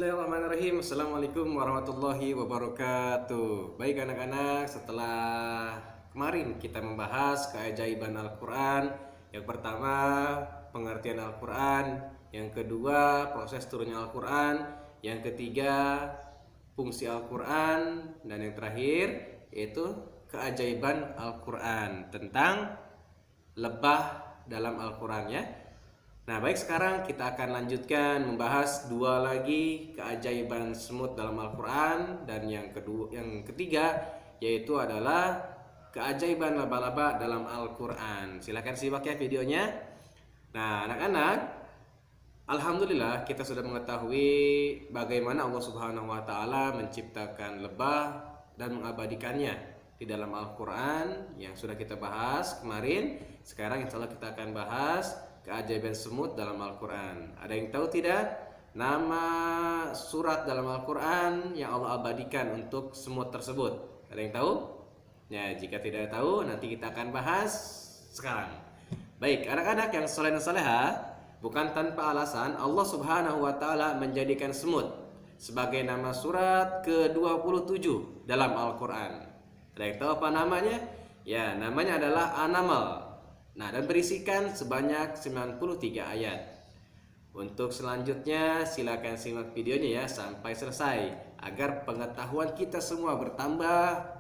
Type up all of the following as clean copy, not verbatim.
Bismillahirrahmanirrahim. Assalamualaikum warahmatullahi wabarakatuh. Baik anak-anak, setelah kemarin kita membahas keajaiban Al-Quran. Yang pertama, pengertian Al-Quran. Yang kedua, proses turunnya Al-Quran. Yang ketiga, fungsi Al-Quran. Dan yang terakhir, yaitu keajaiban Al-Quran, tentang lebah dalam Al-Quran ya. Nah, baik, sekarang kita akan lanjutkan membahas dua lagi keajaiban semut dalam Al-Quran, dan yang ketiga yaitu adalah keajaiban laba-laba dalam Al-Quran. Silahkan simak ya videonya. Nah, anak-anak, alhamdulillah kita sudah mengetahui bagaimana Allah Subhanahu wa Ta'ala menciptakan lebah dan mengabadikannya di dalam Al-Quran yang sudah kita bahas kemarin. Sekarang insya Allah kita akan bahas keajaiban semut dalam Al-Quran. Ada yang tahu tidak nama surat dalam Al-Quran yang Allah abadikan untuk semut tersebut? Ada yang tahu? Ya, jika tidak tahu, nanti kita akan bahas sekarang. Baik, anak-anak yang saleh dan saleha, bukan tanpa alasan Allah Subhanahu wa Ta'ala menjadikan semut sebagai nama surat ke-27 dalam Al-Quran. Ada yang tahu apa namanya? Ya, namanya adalah An-Naml. Nah, dan berisikan sebanyak 93 ayat. Untuk selanjutnya silakan simak videonya ya sampai selesai agar pengetahuan kita semua bertambah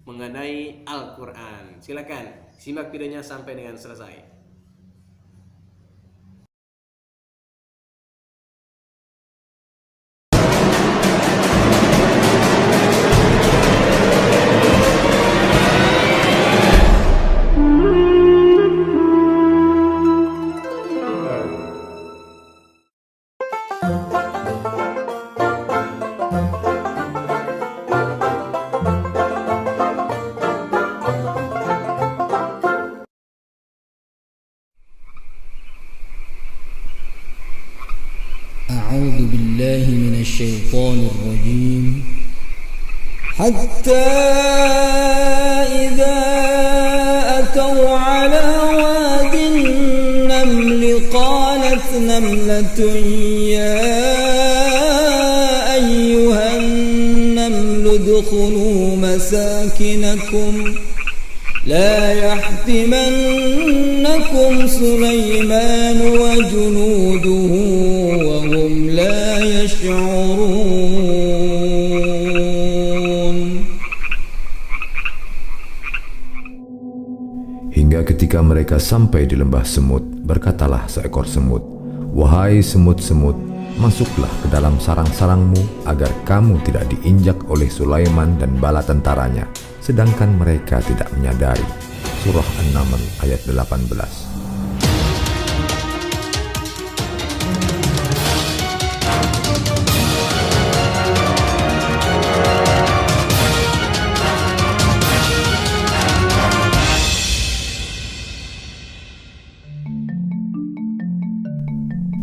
mengenai Al-Quran. Silakan simak videonya sampai dengan selesai. أعوذ بالله من الشيطان الرجيم حتى إذا أتوا على واد النمل قالت نملة يا أيها النمل ادخلوا مساكنكم لا يحطمنكم سليمان وجنوده وهم لا يشعرون. Hingga ketika mereka sampai di lembah semut, berkatalah seekor semut, "Wahai semut-semut, masuklah ke dalam sarang-sarangmu agar kamu tidak diinjak oleh Sulaiman dan bala tentaranya, sedangkan mereka tidak menyadari." Surah An-Naml ayat 18.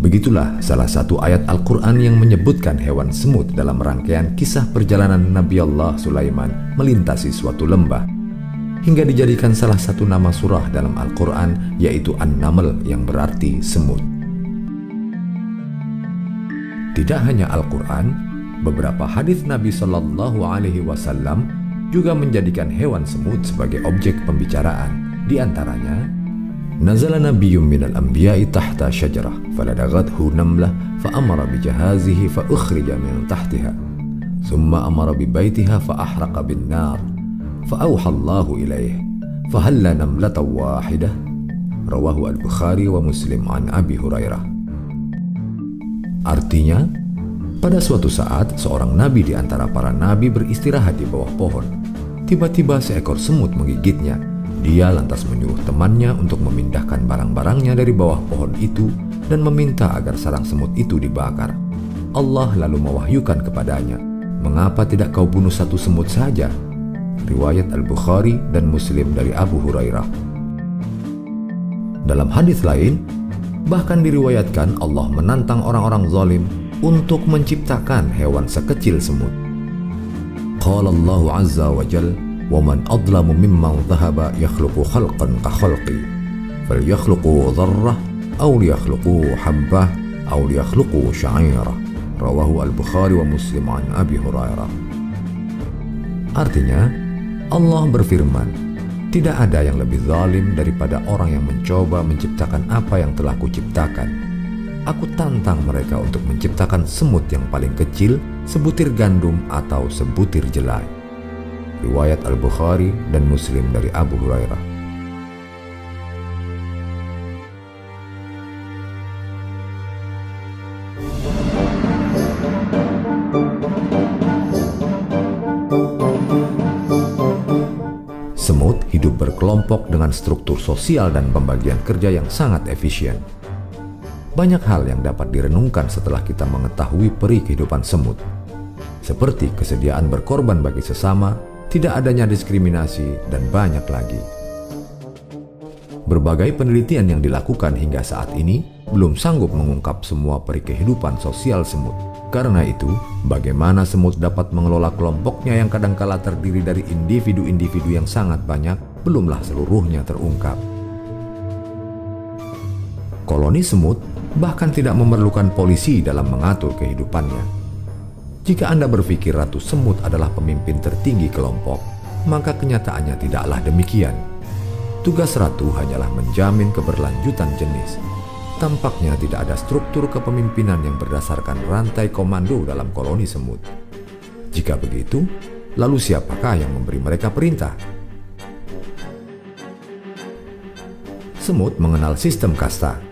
Begitulah salah satu ayat Al-Quran yang menyebutkan hewan semut dalam rangkaian kisah perjalanan Nabi Allah Sulaiman melintasi suatu lembah, hingga dijadikan salah satu nama surah dalam Al-Quran, yaitu An-Naml yang berarti semut. Tidak hanya Al-Quran, beberapa hadis Nabi Shallallahu Alaihi Wasallam juga menjadikan hewan semut sebagai objek pembicaraan. Di antaranya, Nazala nabiyyun minal anbiya'i tahta syajarah faladaghathu namlah fa'amara bijahazihi fa'ukhrija min tahtiha thumma amara bibaitiha fa'ahraqa bin nar fa'awha Allahu ilaih fahalla namlatan wahidah. Rawahu Al-Bukhari wa Muslim an Abi Hurairah. Artinya, pada suatu saat seorang nabi di antara para nabi beristirahat di bawah pohon. Tiba-tiba seekor semut menggigitnya. Dia lantas menyuruh temannya untuk memindahkan barang-barangnya dari bawah pohon itu dan meminta agar sarang semut itu dibakar. Allah lalu mewahyukan kepadanya, "Mengapa tidak kau bunuh satu semut saja?" Riwayat Al-Bukhari dan Muslim dari Abu Hurairah. Dalam hadis lain, bahkan diriwayatkan Allah menantang orang-orang zalim untuk menciptakan hewan sekecil semut. Qala Allah Azza wa Jalla, وَمَنْ أَظْلَمُ مِمَّنْ ذَهَبَ يَخْلُقُ خَلْقًا كَخَلْقِي فَلْيَخْلُقُوا ذَرَّةً أَوْ لِيَخْلُقُوا حَبَّةً أَوْ لِيَخْلُقُوا شَعِيرًا. Rawahu Al-Bukhari wa Muslim an Abi Hurairah. Artinya, Allah berfirman, tidak ada yang lebih zalim daripada orang yang mencoba menciptakan apa yang telah kuciptakan. Aku tantang mereka untuk menciptakan semut yang paling kecil, sebutir gandum atau sebutir jelai. Riwayat Al-Bukhari dan Muslim dari Abu Hurairah. Semut hidup berkelompok dengan struktur sosial dan pembagian kerja yang sangat efisien. Banyak hal yang dapat direnungkan setelah kita mengetahui peri kehidupan semut, seperti kesediaan berkorban bagi sesama, tidak adanya diskriminasi, dan banyak lagi. Berbagai penelitian yang dilakukan hingga saat ini belum sanggup mengungkap semua peri kehidupan sosial semut. Karena itu, bagaimana semut dapat mengelola kelompoknya yang kadangkala terdiri dari individu-individu yang sangat banyak, belumlah seluruhnya terungkap. Koloni semut bahkan tidak memerlukan polisi dalam mengatur kehidupannya. Jika Anda berpikir ratu semut adalah pemimpin tertinggi kelompok, maka kenyataannya tidaklah demikian. Tugas ratu hanyalah menjamin keberlanjutan jenis. Tampaknya tidak ada struktur kepemimpinan yang berdasarkan rantai komando dalam koloni semut. Jika begitu, lalu siapakah yang memberi mereka perintah? Semut mengenal sistem kasta.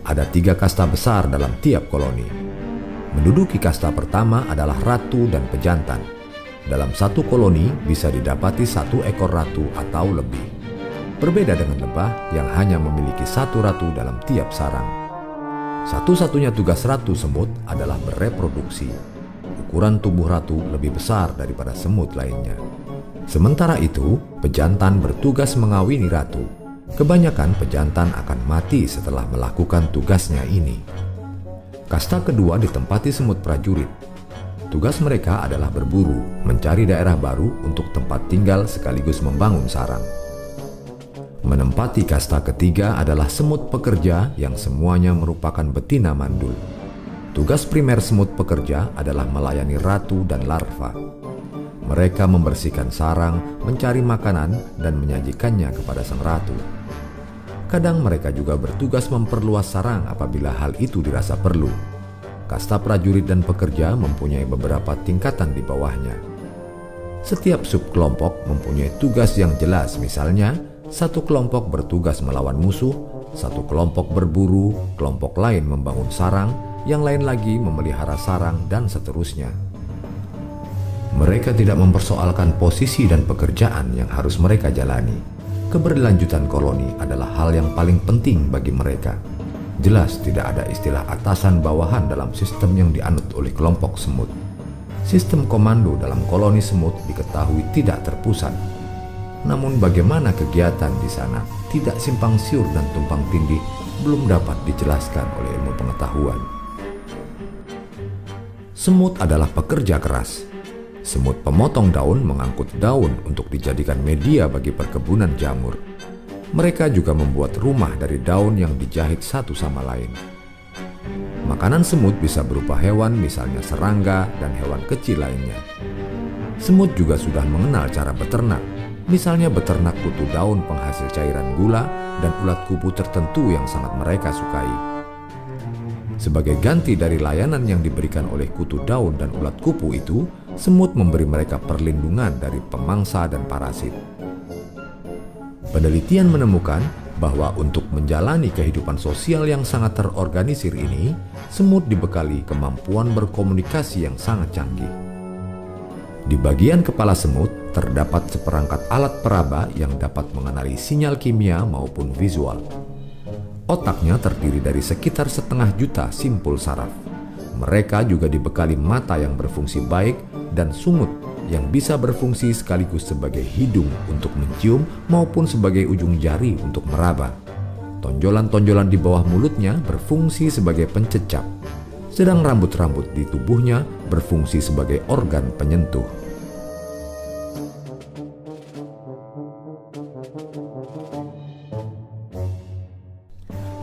Ada 3 kasta besar dalam tiap koloni. Menduduki kasta pertama adalah ratu dan pejantan. Dalam satu koloni bisa didapati 1 ekor ratu atau lebih. Berbeda dengan lebah yang hanya memiliki 1 ratu dalam tiap sarang. Satu-satunya tugas ratu semut adalah bereproduksi. Ukuran tubuh ratu lebih besar daripada semut lainnya. Sementara itu, pejantan bertugas mengawini ratu. Kebanyakan pejantan akan mati setelah melakukan tugasnya ini. Kasta kedua ditempati semut prajurit. Tugas mereka adalah berburu, mencari daerah baru untuk tempat tinggal sekaligus membangun sarang. Menempati kasta ketiga adalah semut pekerja yang semuanya merupakan betina mandul. Tugas primer semut pekerja adalah melayani ratu dan larva. Mereka membersihkan sarang, mencari makanan, dan menyajikannya kepada sang ratu. Kadang mereka juga bertugas memperluas sarang apabila hal itu dirasa perlu. Kasta prajurit dan pekerja mempunyai beberapa tingkatan di bawahnya. Setiap subkelompok mempunyai tugas yang jelas, misalnya satu kelompok bertugas melawan musuh, satu kelompok berburu, kelompok lain membangun sarang, yang lain lagi memelihara sarang, dan seterusnya. Mereka tidak mempersoalkan posisi dan pekerjaan yang harus mereka jalani. Keberlanjutan koloni adalah hal yang paling penting bagi mereka. Jelas tidak ada istilah atasan bawahan dalam sistem yang dianut oleh kelompok semut. Sistem komando dalam koloni semut diketahui tidak terpusat. Namun bagaimana kegiatan di sana tidak simpang siur dan tumpang tindih belum dapat dijelaskan oleh ilmu pengetahuan. Semut adalah pekerja keras. Semut pemotong daun mengangkut daun untuk dijadikan media bagi perkebunan jamur. Mereka juga membuat rumah dari daun yang dijahit satu sama lain. Makanan semut bisa berupa hewan, misalnya serangga dan hewan kecil lainnya. Semut juga sudah mengenal cara beternak. Misalnya beternak kutu daun penghasil cairan gula dan ulat kupu tertentu yang sangat mereka sukai. Sebagai ganti dari layanan yang diberikan oleh kutu daun dan ulat kupu itu, semut memberi mereka perlindungan dari pemangsa dan parasit. Penelitian menemukan bahwa untuk menjalani kehidupan sosial yang sangat terorganisir ini, semut dibekali kemampuan berkomunikasi yang sangat canggih. Di bagian kepala semut terdapat seperangkat alat peraba yang dapat mengenali sinyal kimia maupun visual. Otaknya terdiri dari sekitar 1,5 juta simpul saraf. Mereka juga dibekali mata yang berfungsi baik dan sungut yang bisa berfungsi sekaligus sebagai hidung untuk mencium maupun sebagai ujung jari untuk meraba. Tonjolan-tonjolan di bawah mulutnya berfungsi sebagai pencecap, sedang rambut-rambut di tubuhnya berfungsi sebagai organ penyentuh.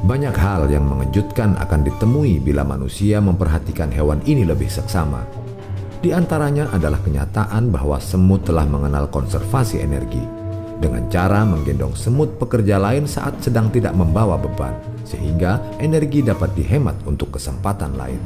Banyak hal yang mengejutkan akan ditemui bila manusia memperhatikan hewan ini lebih seksama. Di antaranya adalah kenyataan bahwa semut telah mengenal konservasi energi dengan cara menggendong semut pekerja lain saat sedang tidak membawa beban, sehingga energi dapat dihemat untuk kesempatan lain.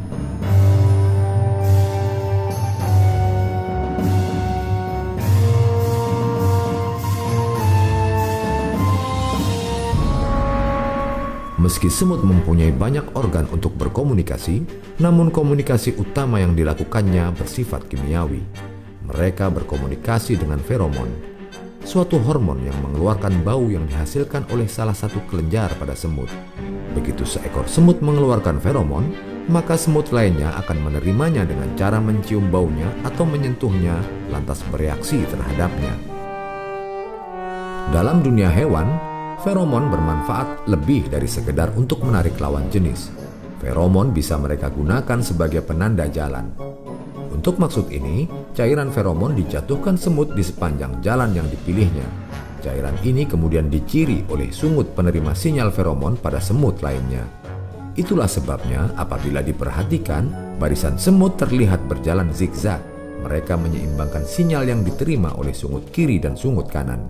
Meski semut mempunyai banyak organ untuk berkomunikasi, namun komunikasi utama yang dilakukannya bersifat kimiawi. Mereka berkomunikasi dengan feromon, suatu hormon yang mengeluarkan bau yang dihasilkan oleh salah satu kelenjar pada semut. Begitu seekor semut mengeluarkan feromon, maka semut lainnya akan menerimanya dengan cara mencium baunya atau menyentuhnya, lantas bereaksi terhadapnya. Dalam dunia hewan, feromon bermanfaat lebih dari sekedar untuk menarik lawan jenis. Feromon bisa mereka gunakan sebagai penanda jalan. Untuk maksud ini, cairan feromon dijatuhkan semut di sepanjang jalan yang dipilihnya. Cairan ini kemudian diciri oleh sungut penerima sinyal feromon pada semut lainnya. Itulah sebabnya apabila diperhatikan, barisan semut terlihat berjalan zigzag. Mereka menyeimbangkan sinyal yang diterima oleh sungut kiri dan sungut kanan.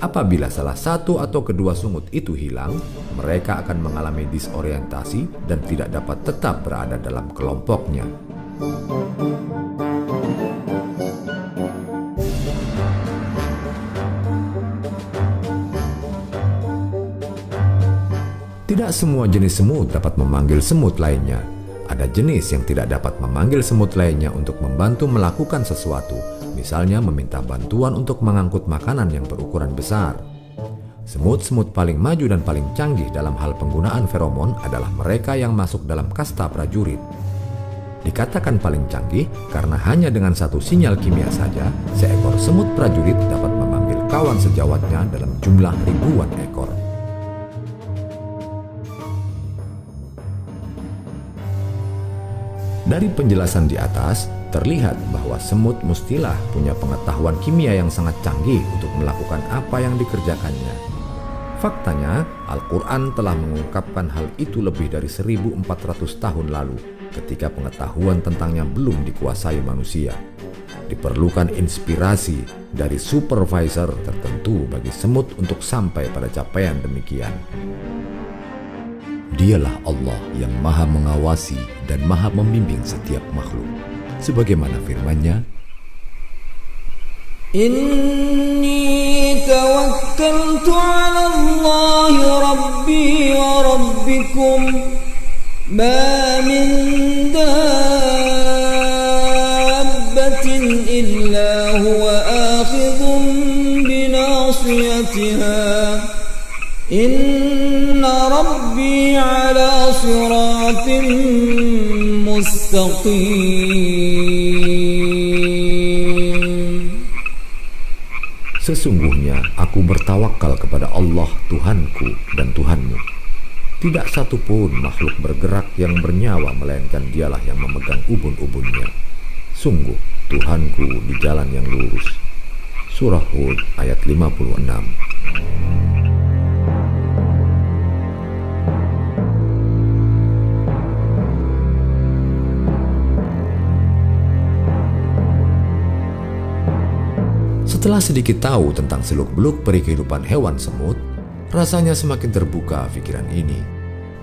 Apabila salah satu atau kedua sungut itu hilang, mereka akan mengalami disorientasi dan tidak dapat tetap berada dalam kelompoknya. Tidak semua jenis semut dapat memanggil semut lainnya. Ada jenis yang tidak dapat memanggil semut lainnya untuk membantu melakukan sesuatu, misalnya meminta bantuan untuk mengangkut makanan yang berukuran besar. Semut-semut paling maju dan paling canggih dalam hal penggunaan feromon adalah mereka yang masuk dalam kasta prajurit. Dikatakan paling canggih karena hanya dengan satu sinyal kimia saja, seekor semut prajurit dapat memanggil kawan sejawatnya dalam jumlah ribuan ekor. Dari penjelasan di atas, terlihat bahwa semut mestilah punya pengetahuan kimia yang sangat canggih untuk melakukan apa yang dikerjakannya. Faktanya, Al-Quran telah mengungkapkan hal itu lebih dari 1400 tahun lalu, ketika pengetahuan tentangnya belum dikuasai manusia. Diperlukan inspirasi dari supervisor tertentu bagi semut untuk sampai pada capaian demikian. Dialah Allah yang maha mengawasi dan maha membimbing setiap makhluk. Sebagaimana firman-Nya, Inni tawakkaltu ala Allah Rabbi wa Rabbikum ma min dabbatin illa huwa akhidhun binasiyatiha Inna Rabbi ala siratin mustaqim. Sesungguhnya aku bertawakal kepada Allah Tuhanku dan Tuhanmu. Tidak satu pun makhluk bergerak yang bernyawa melainkan Dialah yang memegang ubun-ubunnya. Sungguh Tuhanku di jalan yang lurus. Surah Hud ayat 56. Setelah sedikit tahu tentang seluk-beluk peri kehidupan hewan semut, rasanya semakin terbuka pikiran ini.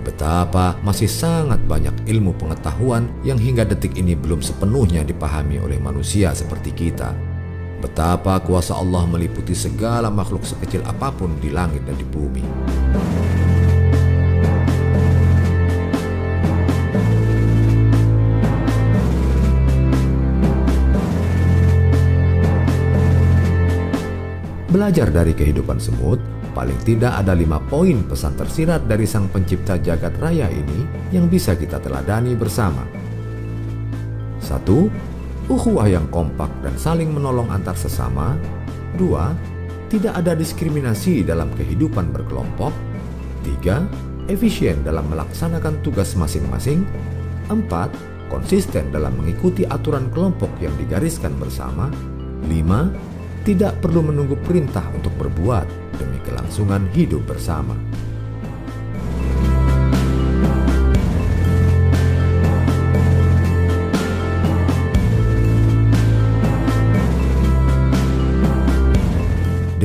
Betapa masih sangat banyak ilmu pengetahuan yang hingga detik ini belum sepenuhnya dipahami oleh manusia seperti kita. Betapa kuasa Allah meliputi segala makhluk sekecil apapun di langit dan di bumi. Belajar dari kehidupan semut, paling tidak ada 5 poin pesan tersirat dari Sang Pencipta Jagat Raya ini yang bisa kita teladani bersama. 1. Ukhuwah yang kompak dan saling menolong antar sesama. 2. Tidak ada diskriminasi dalam kehidupan berkelompok. 3. Efisien dalam melaksanakan tugas masing-masing. 4. Konsisten dalam mengikuti aturan kelompok yang digariskan bersama. 5. Tidak perlu menunggu perintah untuk berbuat demi kelangsungan hidup bersama.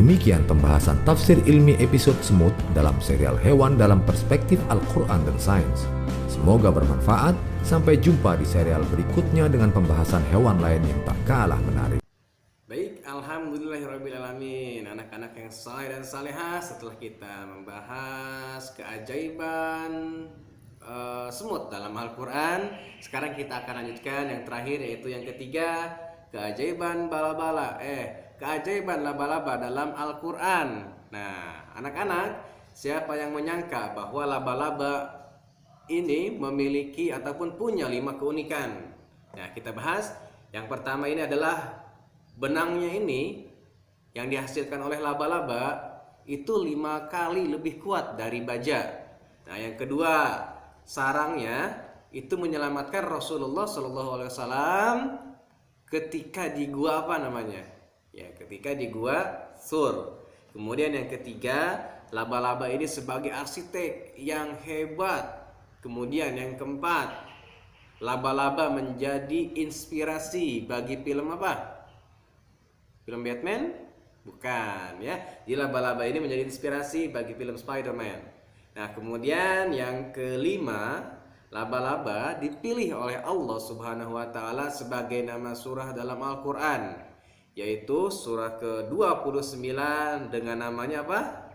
Demikian pembahasan tafsir ilmi episode semut dalam serial Hewan dalam Perspektif Al-Quran dan Sains. Semoga bermanfaat. Sampai jumpa di serial berikutnya dengan pembahasan hewan lain yang tak kalah menarik. Baik, alhamdulillahirrabbilalamin. Anak-anak yang saleh dan salehah, setelah kita membahas keajaiban semut dalam Al-Quran, sekarang kita akan lanjutkan yang terakhir, yaitu yang ketiga, keajaiban keajaiban laba-laba dalam Al-Quran. Nah, anak-anak, siapa yang menyangka bahwa laba-laba ini memiliki ataupun punya 5 keunikan? Nah, kita bahas. Yang pertama ini adalah benangnya ini yang dihasilkan oleh laba-laba itu 5 kali lebih kuat dari baja. Nah, yang kedua, sarangnya itu menyelamatkan Rasulullah SAW ketika di gua ketika di gua Thur. Kemudian yang ketiga, laba-laba ini sebagai arsitek yang hebat. Kemudian yang keempat, laba-laba menjadi inspirasi bagi film apa? Film Batman? Bukan, ya. Jadi laba-laba ini menjadi inspirasi bagi film Spider-Man. Nah, kemudian yang kelima, laba-laba dipilih oleh Allah Subhanahu wa taala sebagai nama surah dalam Al-Qur'an, yaitu surah ke-29 dengan namanya apa?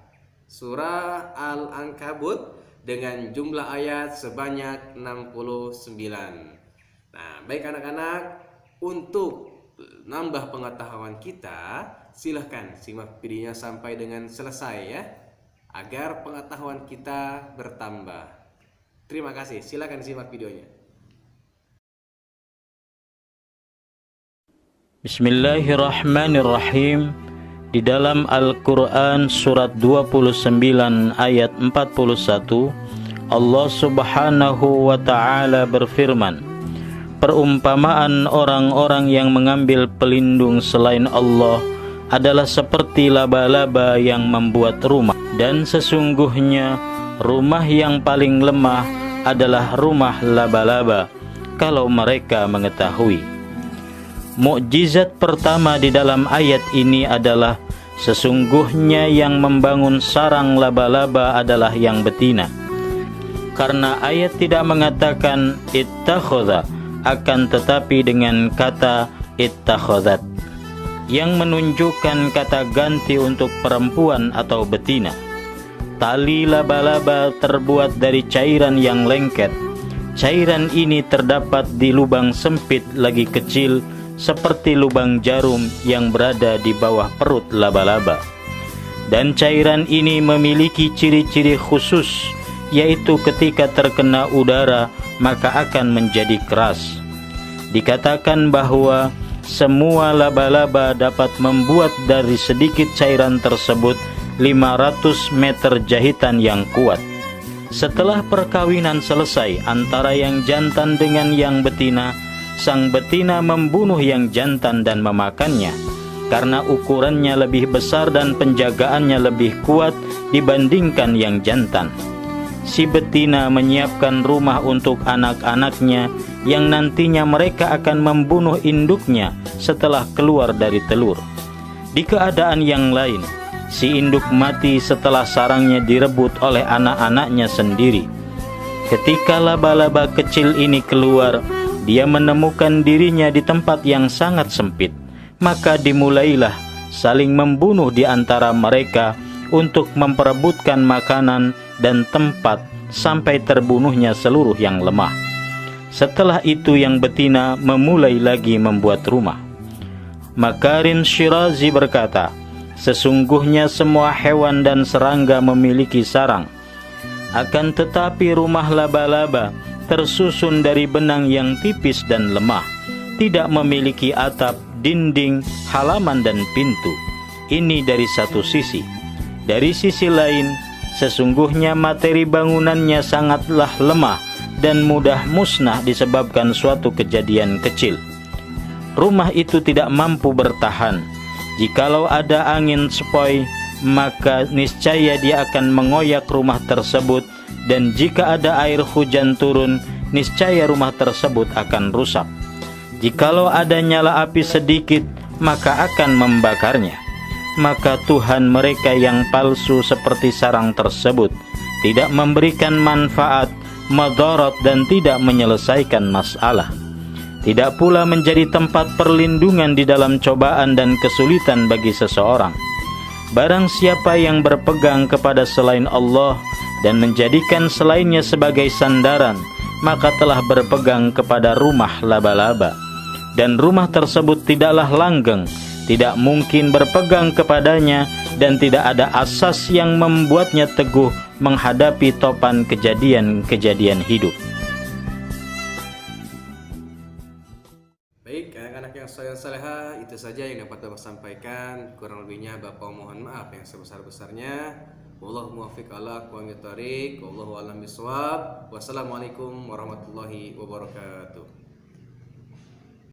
Surah Al-Ankabut, dengan jumlah ayat sebanyak 69. Nah, baik anak-anak, untuk nambah pengetahuan kita, silahkan simak videonya sampai dengan selesai ya, agar pengetahuan kita bertambah. Terima kasih, silahkan simak videonya. Bismillahirrahmanirrahim. Di dalam Al-Quran surat 29 ayat 41, Allah Subhanahu wa ta'ala berfirman, perumpamaan orang-orang yang mengambil pelindung selain Allah adalah seperti laba-laba yang membuat rumah, dan sesungguhnya rumah yang paling lemah adalah rumah laba-laba kalau mereka mengetahui. Mukjizat pertama di dalam ayat ini adalah sesungguhnya yang membangun sarang laba-laba adalah yang betina. Karena ayat tidak mengatakan ittakhadha, akan tetapi dengan kata ittakhadhat, yang menunjukkan kata ganti untuk perempuan atau betina. Tali laba-laba terbuat dari cairan yang lengket. Cairan ini terdapat di lubang sempit lagi kecil, seperti lubang jarum yang berada di bawah perut laba-laba. Dan cairan ini memiliki ciri-ciri khusus, yaitu ketika terkena udara maka akan menjadi keras. Dikatakan bahwa semua laba-laba dapat membuat dari sedikit cairan tersebut 500 meter jahitan yang kuat. Setelah perkawinan selesai antara yang jantan dengan yang betina, sang betina membunuh yang jantan dan memakannya, karena ukurannya lebih besar dan penjagaannya lebih kuat dibandingkan yang jantan. Si betina menyiapkan rumah untuk anak-anaknya yang nantinya mereka akan membunuh induknya setelah keluar dari telur. Di keadaan yang lain, si induk mati setelah sarangnya direbut oleh anak-anaknya sendiri. Ketika laba-laba kecil ini keluar, dia menemukan dirinya di tempat yang sangat sempit, maka dimulailah saling membunuh di antara mereka untuk memperebutkan makanan dan tempat sampai terbunuhnya seluruh yang lemah. Setelah itu yang betina memulai lagi membuat rumah. Makarin Syirazi berkata, sesungguhnya semua hewan dan serangga memiliki sarang, akan tetapi rumah laba-laba tersusun dari benang yang tipis dan lemah, tidak memiliki atap, dinding, halaman dan pintu. Ini dari satu sisi. Dari sisi lain, sesungguhnya materi bangunannya sangatlah lemah dan mudah musnah disebabkan suatu kejadian kecil. Rumah itu tidak mampu bertahan. Jikalau ada angin sepoi, maka niscaya dia akan mengoyak rumah tersebut, dan jika ada air hujan turun, niscaya rumah tersebut akan rusak. Jikalau ada nyala api sedikit, maka akan membakarnya. maka Tuhan mereka yang palsu seperti sarang tersebut tidak memberikan manfaat, madarat, dan tidak menyelesaikan masalah. Tidak pula menjadi tempat perlindungan di dalam cobaan dan kesulitan bagi seseorang. Barang siapa yang berpegang kepada selain Allah dan menjadikan selainnya sebagai sandaran, maka telah berpegang kepada rumah laba-laba. Dan rumah tersebut tidaklah langgeng, tidak mungkin berpegang kepadanya, dan tidak ada asas yang membuatnya teguh menghadapi topan kejadian-kejadian hidup. Baik, anak-anak yang saleh-salehah, itu saja yang dapat Bapak sampaikan. Kurang lebihnya Bapak mohon maaf yang sebesar-besarnya. Wallahu muwaffiq ala aqwamit thoriq. Wallahu a'lam bishawab. Wassalamualaikum warahmatullahi wabarakatuh.